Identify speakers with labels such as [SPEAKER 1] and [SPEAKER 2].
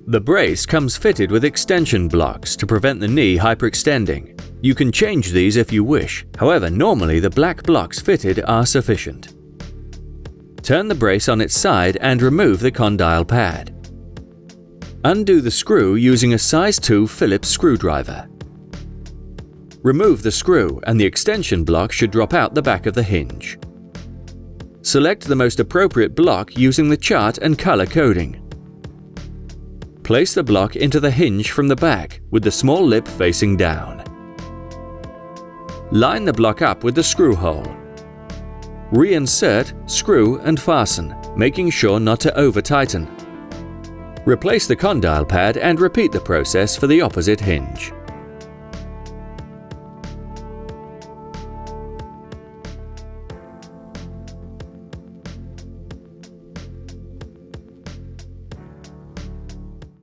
[SPEAKER 1] The brace comes fitted with extension blocks to prevent the knee hyperextending. You can change these if you wish, however normally the black blocks fitted are sufficient. Turn the brace on its side and remove the condyle pad. Undo the screw using a size 2 Phillips screwdriver. Remove the screw and the extension block should drop out the back of the hinge. Select the most appropriate block using the chart and color coding. Place the block into the hinge from the back with the small lip facing down. Line the block up with the screw hole. Reinsert, screw and fasten, making sure not to over-tighten. Replace the condyle pad and repeat the process for the opposite hinge.